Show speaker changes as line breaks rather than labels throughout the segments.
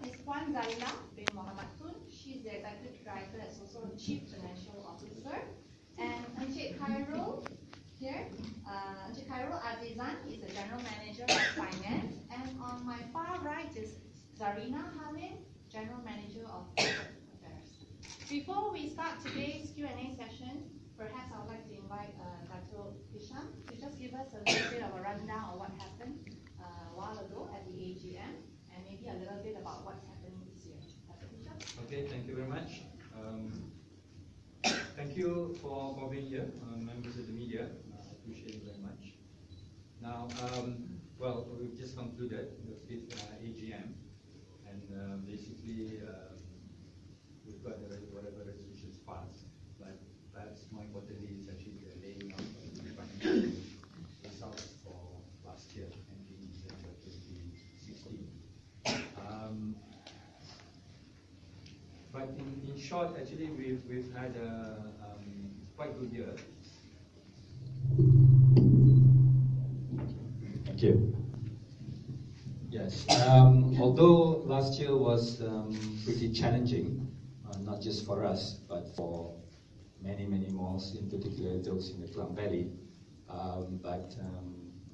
Ms. Puan Zaila bin Muhammad Tun. She's the Executive Director and also Chief Financial Officer. And Encik Khairul here. Encik Khairul Azizan is the General Manager of Finance. And on my far right is Zarina Halim, General Manager of Corporate Affairs. Before we start today's Q&A session, perhaps I would like to invite Dr. Hisham to just give us a little bit of a rundown of what happened a while ago at the AGM, and maybe a little bit about what's happening this year. Dr. Hisham?
Okay, thank you very much. Thank you for being here, members of the media. I appreciate it very much. Now, well, we've just concluded the 5th AGM, and basically we've got whatever resolutions passed, but perhaps more importantly is actually the laying out of the financial results for last year, ending December 2016. But in short, actually, we've had a quite good year. Thank you. Yes. Although last year was pretty challenging, not just for us, but for many malls, in particular those in the Klang Valley. But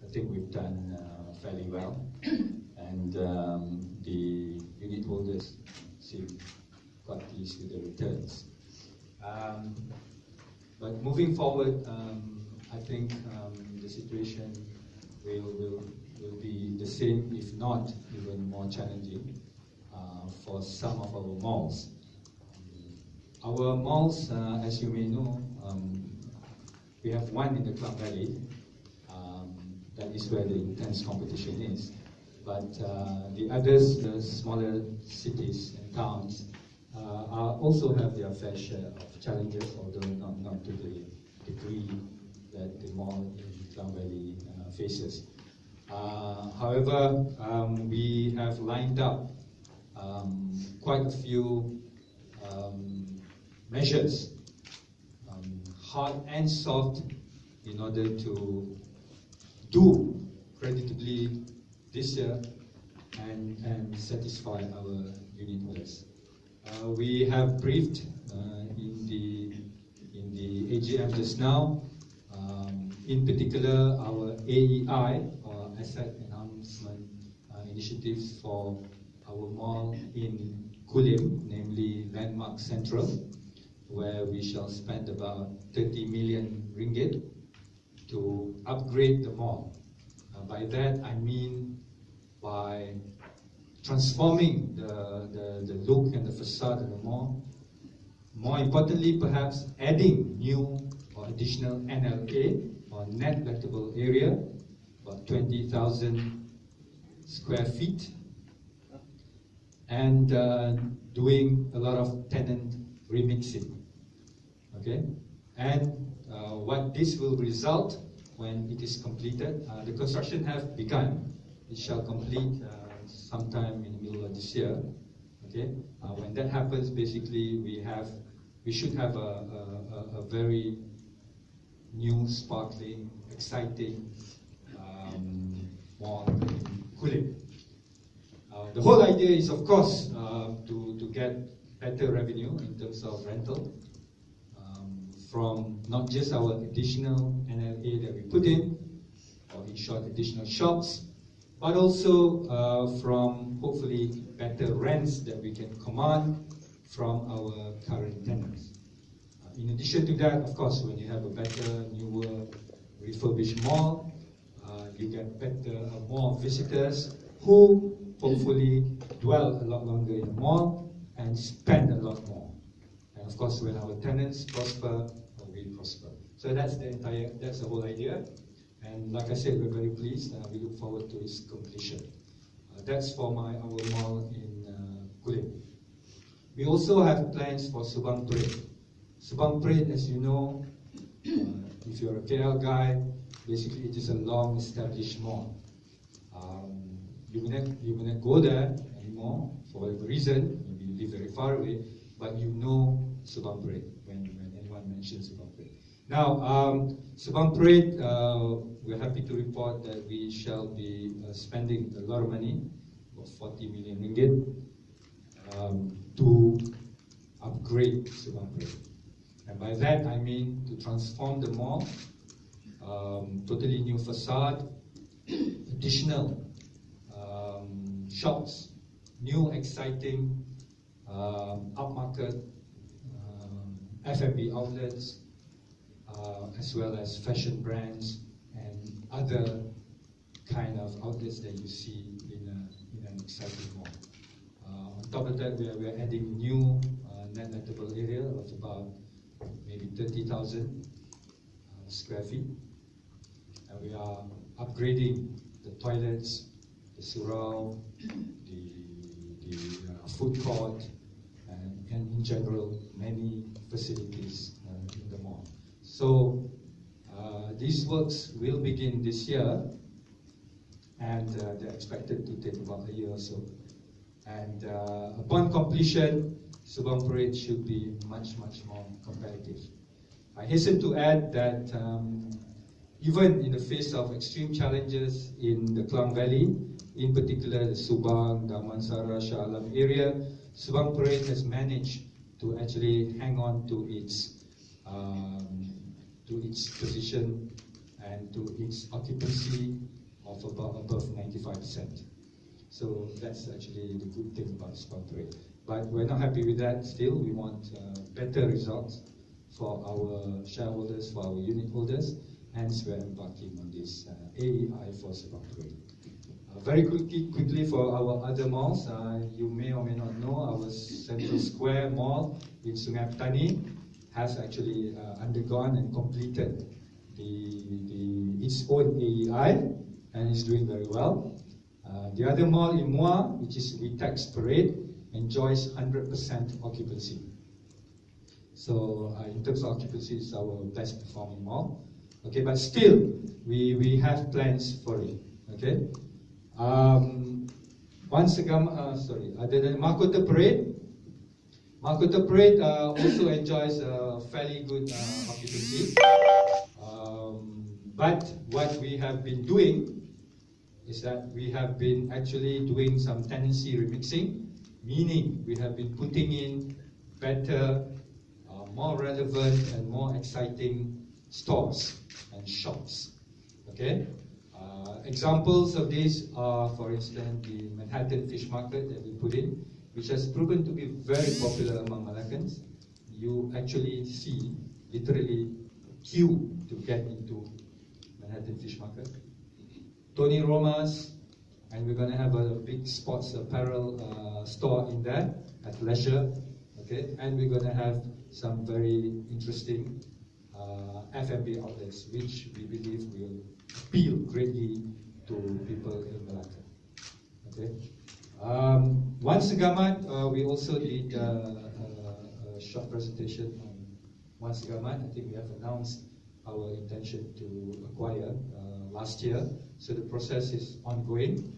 I think we've done fairly well, and the unit holders seem quite pleased with the returns. But moving forward, I think the situation will be the same, if not even more challenging, for some of our malls. Our malls, as you may know, we have one in the Klang Valley. That is where the intense competition is. But the others, the smaller cities and towns, also have their fair share of challenges, although not to the degree that the mall in Klang Valley faces. However, we have lined up quite a few measures, hard and soft, in order to do creditably this year and satisfy our unit holders. We have briefed in the AGM just now, in particular our AEI, or Asset Enhancement Initiatives for our mall in Kulim, namely Landmark Central, where we shall spend about 30 million ringgit to upgrade the mall. By that I mean by transforming the look and the facade of the mall. More importantly, perhaps adding new or additional NLA, or net lettable area, about 20,000 square feet, and doing a lot of tenant remixing. Okay, and what this will result when it is completed, the construction have begun. It shall complete sometime in the middle of this year. Okay, when that happens, basically we should have a very new, sparkling, exciting mall in Kulim. The whole idea is, of course, to get better revenue in terms of rental from not just our additional NLA that we put in, or in short, additional shops, but also from hopefully better rents that we can command from our current tenants. In addition to that, of course, when you have a better, newer, refurbished mall, you get more visitors who hopefully dwell a lot longer in the mall and spend a lot more. And of course, when our tenants prosper, we prosper. So that's the whole idea. And like I said, we're very pleased. We look forward to its completion. That's for our mall in Kulim. We also have plans for Subang Parade. Subang Parade, as you know, if you're a KL guy, basically it is a long-established mall. You may not go there anymore for whatever reason. Maybe you live very far away, but you know Subang Parade when anyone mentions Subang Parade. Now, Subang Parade, we're happy to report that we shall be spending a lot of money, about 40 million ringgit, upgrade Subang Parade. And by that I mean to transform the mall, totally new facade, additional shops, new exciting upmarket F&B outlets, as well as fashion brands and other kind of outlets that you see in an exciting mall. On top of that, we are adding new net lettable area of about maybe 30,000 square feet, and we are upgrading the toilets, the surau, the food court, and in general many facilities in the mall. So these works will begin this year, and they're expected to take about a year or so. And upon completion, Subang Parade should be much more competitive. I hasten to add that even in the face of extreme challenges in the Klang Valley, in particular the Subang, Damansara, Shah Alam area, Subang Parade has managed to actually hang on to its position and to its occupancy of above 95%. So that's actually the good thing about Subang Parade. But we're not happy with that still. We want better results for our shareholders, for our unit holders. Hence, we're embarking on this AEI for Subang Parade. Very quickly for our other malls, you may or may not know our Central Square Mall in Sungai Petani has actually undergone and completed its own AEI and is doing very well. The other mall in Muar, which is Reit's Parade, enjoys 100% occupancy. So in terms of occupancy, it's our best performing mall. Okay, but still, we have plans for it. Okay. Other than Mahkota Parade, Mahkota Parade also enjoys a fairly good occupancy. But what we have been doing is that we have been actually doing some tenancy remixing, meaning we have been putting in better, more relevant and more exciting stores and shops. Okay. Examples of these are, for instance, the Manhattan Fish Market that we put in, which has proven to be very popular among Malaccans. You actually see literally queue to get into Manhattan Fish Market. Tony Roma's, and we're going to have a big sports apparel store in there at leisure. Okay, and we're going to have some very interesting F&B outlets, which we believe will appeal greatly to people in Malacca. Okay. One Segamat, we also did a short presentation on One Segamat. I think we have announced our intention to acquire last year, so the process is ongoing.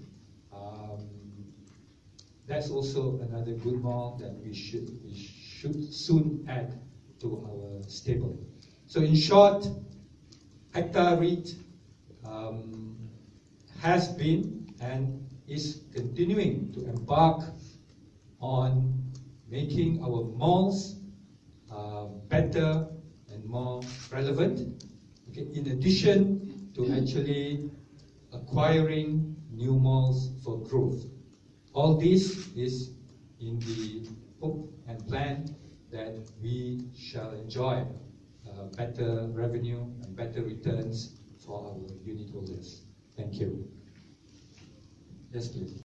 That's also another good mall that we should soon add to our stable. So in short, Hektar Reit has been and is continuing to embark on making our malls better and more relevant, okay, in addition to actually acquiring new malls for growth. All this is in the hope and plan that we shall enjoy better revenue and better returns for our unit holders. Thank you. Yes, please.